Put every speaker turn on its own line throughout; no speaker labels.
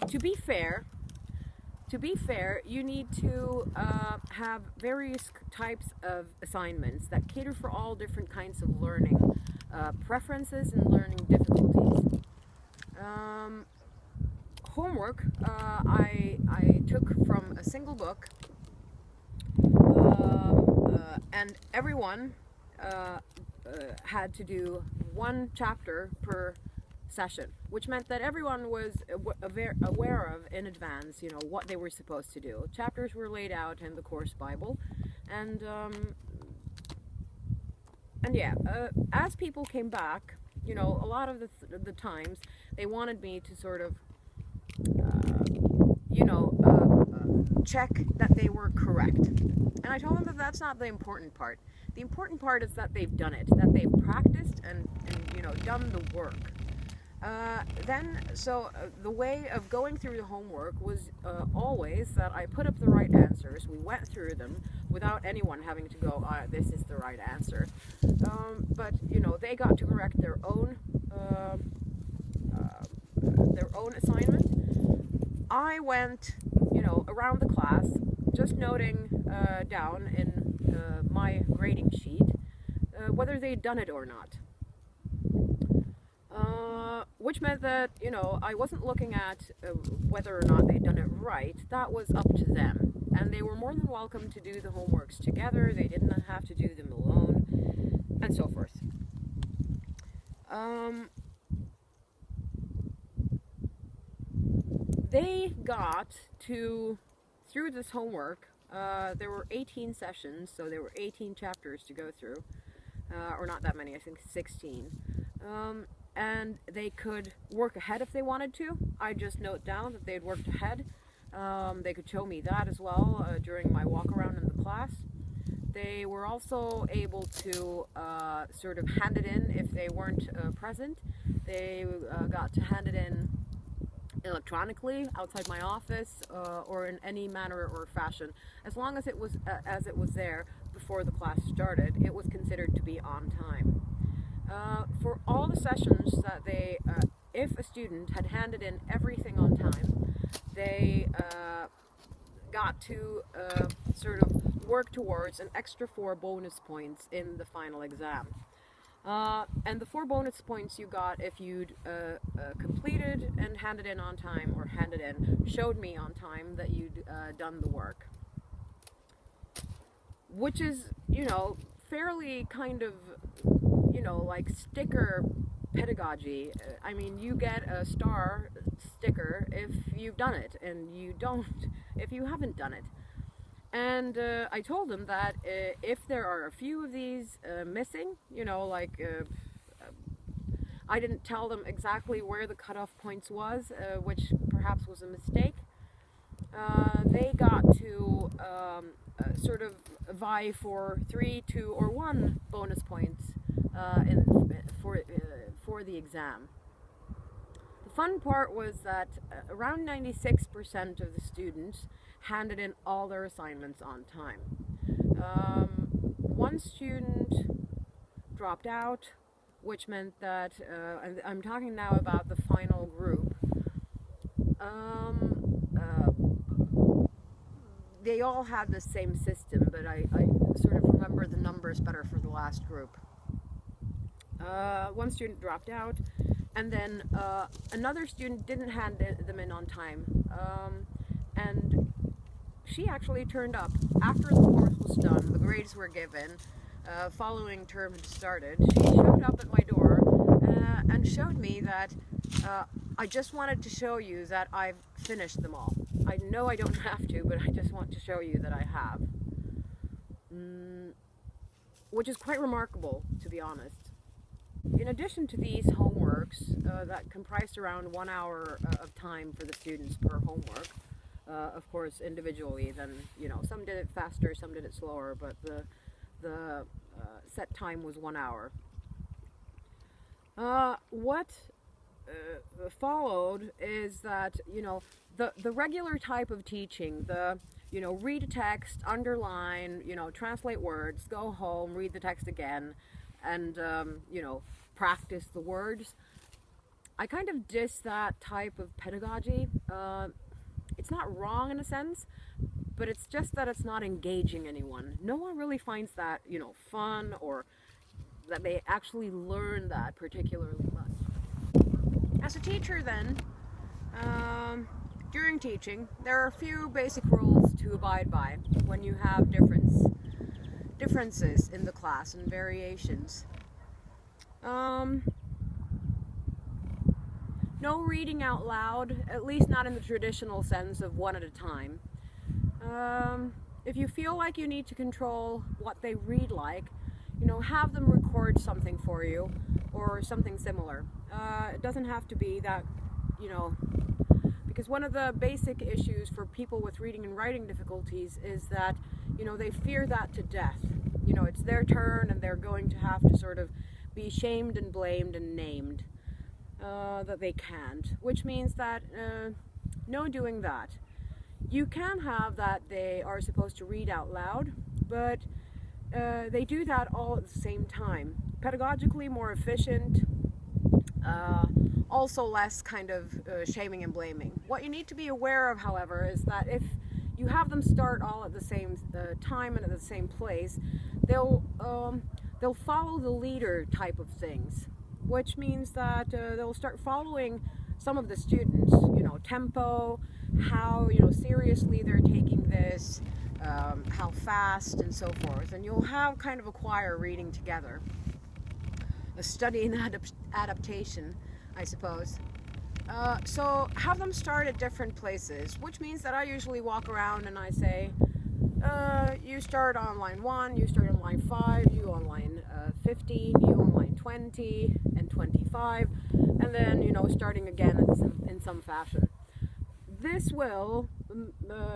to be fair, you need to have various types of assignments that cater for all different kinds of learning preferences and learning difficulties. Homework I took from a single book, and everyone had to do one chapter per session, which meant that everyone was aware of in advance, you know, what they were supposed to do. Chapters were laid out in the course Bible, and yeah, as people came back, you know, a lot of the times they wanted me to sort of, you know, check that they were correct. And I told them that that's not the important part. The important part is that they've done it, that they've practiced and you know, done the work. The way of going through the homework was always that I put up the right answers. We went through them without anyone having to go, this is the right answer. But you know, they got to correct their own assignment. I went, you know, around the class, just noting down in my grading sheet whether they'd done it or not. Which meant that, you know, I wasn't looking at whether or not they'd done it right. That was up to them. And they were more than welcome to do the homeworks together. They didn't have to do them alone, and so forth. They got to, through this homework, there were 18 sessions, so there were 18 chapters to go through. Or not that many, I think 16. And they could work ahead if they wanted to. I just note down that they'd worked ahead. They could show me that as well during my walk around in the class. They were also able to sort of hand it in if they weren't present. They got to hand it in electronically outside my office or in any manner or fashion. As long as it was there before the class started, it was considered to be on time. For all the sessions that they, if a student had handed in everything on time, they got to sort of work towards an extra 4 bonus points in the final exam. And the 4 bonus points you got if you'd completed and handed in on time, or handed in, showed me on time that you'd done the work. Which is, you know, fairly kind of, you know, like sticker pedagogy. I mean, you get a star sticker if you've done it, and you don't if you haven't done it. And I told them that if there are a few of these missing, you know, like I didn't tell them exactly where the cutoff points was, which perhaps was a mistake. They got to sort of vie for 3, 2, or 1 bonus points for the exam. The fun part was that around 96% of the students handed in all their assignments on time. One student dropped out, which meant that, I'm talking now about the final group, they all had the same system, but I sort of remember the numbers better for the last group. One student dropped out, and then another student didn't hand them in on time, and she actually turned up after the course was done, the grades were given, following term had started. She showed up at my door and showed me that I just wanted to show you that I've finished them all. I know I don't have to, but I just want to show you that I have. Which is quite remarkable, to be honest. In addition to these homeworks that comprised around 1 hour of time for the students per homework, of course individually, then, you know, some did it faster, some did it slower, but the set time was 1 hour. What followed is that, you know, the regular type of teaching, you know, read a text, underline, you know, translate words, go home, read the text again, and, you know, practice the words. I kind of diss that type of pedagogy. It's not wrong in a sense, but it's just that it's not engaging anyone. No one really finds that, you know, fun, or that they actually learn that particularly much. As a teacher then, during teaching, there are a few basic rules to abide by when you have differences in the class and variations. No reading out loud, at least not in the traditional sense of one at a time. If you feel like you need to control what they read like, you know, have them record something for you or something similar. It doesn't have to be that, you know, because one of the basic issues for people with reading and writing difficulties is that, you know, they fear that to death. You know, it's their turn and they're going to have to sort of be shamed and blamed and named that they can't, which means that no doing that. You can have that they are supposed to read out loud, but they do that all at the same time. Pedagogically more efficient, also less kind of shaming and blaming. What you need to be aware of, however, is that if you have them start all at the same time and at the same place, they'll follow the leader type of things, which means that they'll start following some of the students, you know, tempo, how, you know, seriously they're taking this, how fast and so forth, and you'll have kind of a choir reading together, a study in adaptation, I suppose. So have them start at different places, which means that I usually walk around and I say, you start on line 1, you start on line 5, you on line 15, you on line 20 and 25, and then, you know, starting again in some fashion. This will,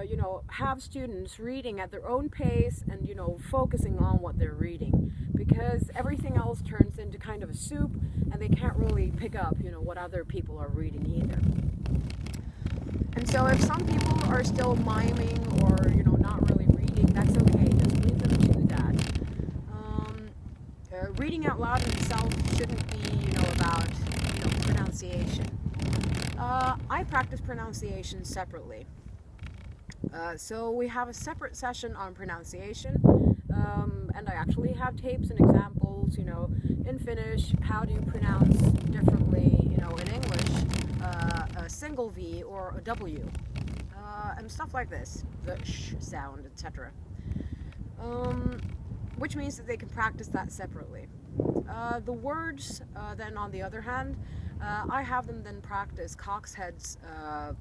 you know, have students reading at their own pace and, you know, focusing on what they're reading, because everything else turns into kind of a soup and they can't really pick up, you know, what other people are reading either. And so if some people are still miming or, you know, not really reading, that's okay, just leave them to that. Reading out loud in itself shouldn't be, you know, about, you know, pronunciation. I practice pronunciation separately. So we have a separate session on pronunciation, and I actually have tapes and examples, you know, in Finnish, how do you pronounce differently, you know, in English, a single V or a W, and stuff like this, the sh sound, etc. Which means that they can practice that separately. The words, then on the other hand, I have them then practice Coxhead's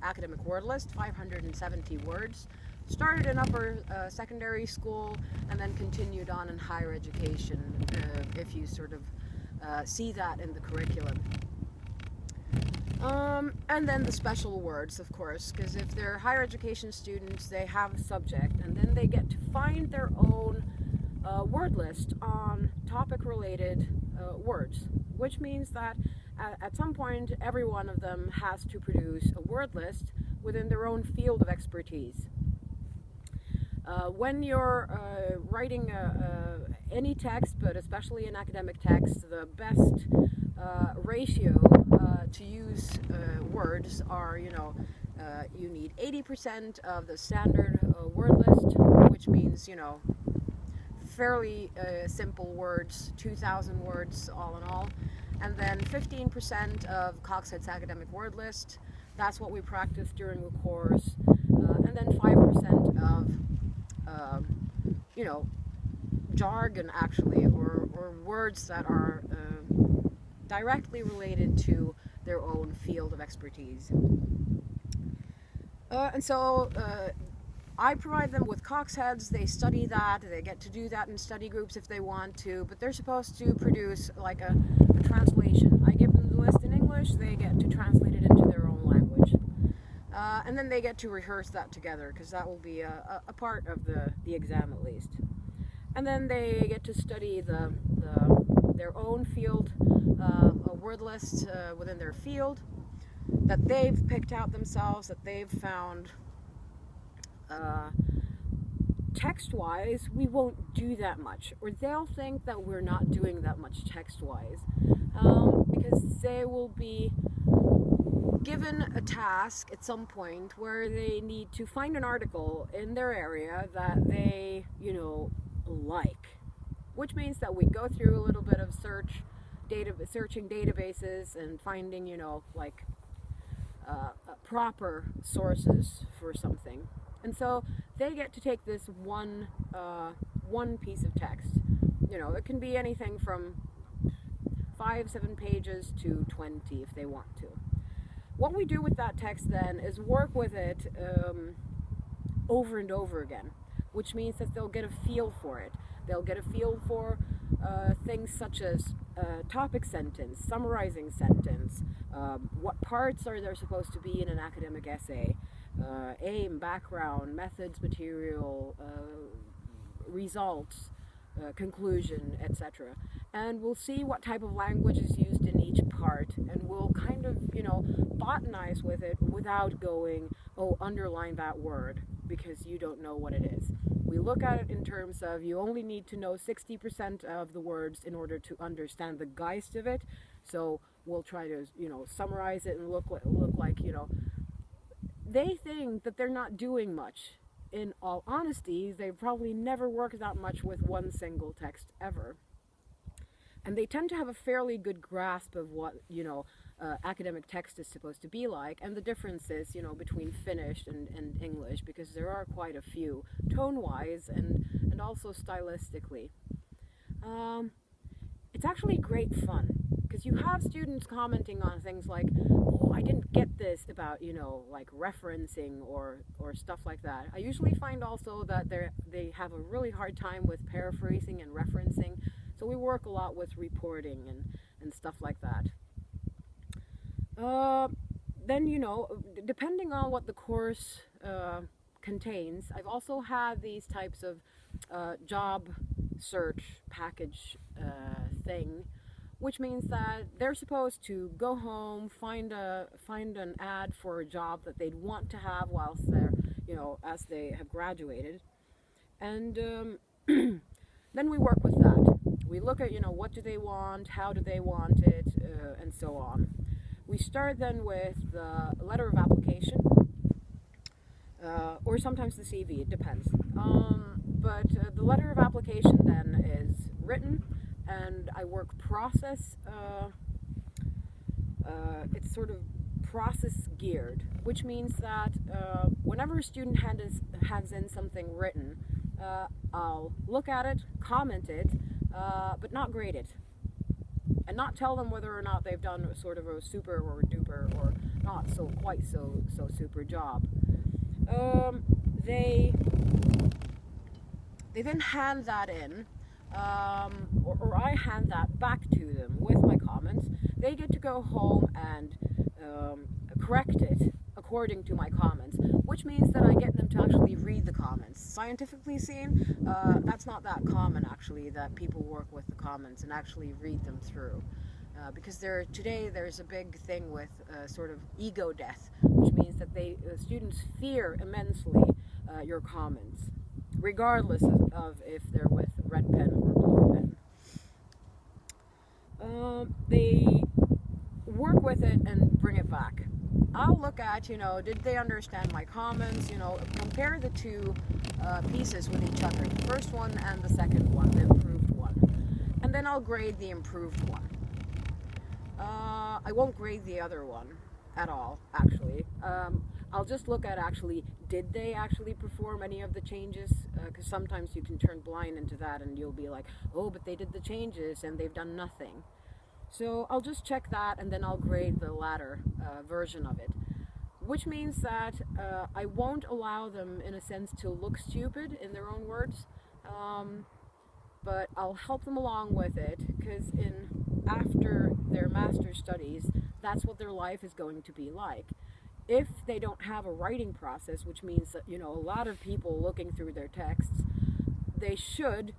academic word list, 570 words. Started in upper secondary school and then continued on in higher education, if you sort of see that in the curriculum. And then the special words, of course, because if they're higher education students, they have a subject and then they get to find their own word list on topic-related words, which means that at some point every one of them has to produce a word list within their own field of expertise. When you're writing any text, but especially an academic text, the best ratio to use words are, you know, you need 80% of the standard word list, which means, you know, fairly simple words, 2,000 words all in all, and then 15% of Coxhead's academic word list. That's what we practice during the course, and then 5% of, you know, jargon actually, or words that are directly related to their own field of expertise. And so I provide them with Coxheads, they study that, they get to do that in study groups if they want to, but they're supposed to produce like a translation. I give them the list in English, they get to translate it into their own language. And then they get to rehearse that together, because that will be a part of the exam at least. And then they get to study their own field, a word list within their field that they've picked out themselves, that they've found. Text-wise, we won't do that much, or they'll think that we're not doing that much text-wise, because they will be given a task at some point where they need to find an article in their area that they, like. Which means that we go through a little bit of searching databases and finding, proper sources for something. And so they get to take this one piece of text. It can be anything from 5-7 pages to 20 if they want to. What we do with that text then is work with it over and over again, which means that they'll get a feel for it. They'll get a feel for things such as topic sentence, summarizing sentence, what parts are there supposed to be in an academic essay, aim, background, methods, material, results, conclusion, etc. And we'll see what type of language is used in each part, and we'll kind of, botanize with it without going, oh, underline that word, because you don't know what it is. We look at it in terms of you only need to know 60% of the words in order to understand the geist of it. So we'll try to, summarize it and look like, they think that they're not doing much. In all honesty, they probably never work that much with one single text ever. And they tend to have a fairly good grasp of what, academic text is supposed to be like, and the differences, between Finnish and English, because there are quite a few, tone-wise and also stylistically. It's actually great fun, because you have students commenting on things like, oh, I didn't get this about, like referencing or stuff like that. I usually find also that they have a really hard time with paraphrasing and referencing, so we work a lot with reporting and stuff like that. Then, depending on what the course contains, I've also had these types of job search package thing, which means that they're supposed to go home, find an ad for a job that they'd want to have whilst they're, as they have graduated, and then we work with that. We look at, what do they want, how do they want it, and so on. We start then with the letter of application, or sometimes the CV, it depends. But the letter of application then is written, and I work process, it's sort of process geared, which means that whenever a student hands in something written, I'll look at it, comment it, but not grade it. And not tell them whether or not they've done sort of a super or duper or not quite so super job. They then hand that in, or I hand that back to them with my comments. They get to go home and correct it according to my comments, which means that I get them to actually read the comments. Scientifically seen, that's not that common actually, that people work with the comments and actually read them through. Because today there's a big thing with sort of ego death, which means that students fear immensely your comments, regardless of if they're with red pen or blue pen. They work with it and bring it back. I'll look at, did they understand my comments, compare the two pieces with each other, the first one and the second one, the improved one. And then I'll grade the improved one. I won't grade the other one at all, actually. I'll just look at did they actually perform any of the changes? Because sometimes you can turn blind into that and you'll be like, oh, but they did the changes and they've done nothing. So I'll just check that and then I'll grade the latter version of it. Which means that I won't allow them, in a sense, to look stupid in their own words. But I'll help them along with it, because after their master's studies, that's what their life is going to be like. If they don't have a writing process, which means that, a lot of people looking through their texts, they should,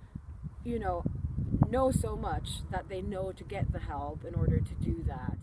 know so much that they know to get the help in order to do that.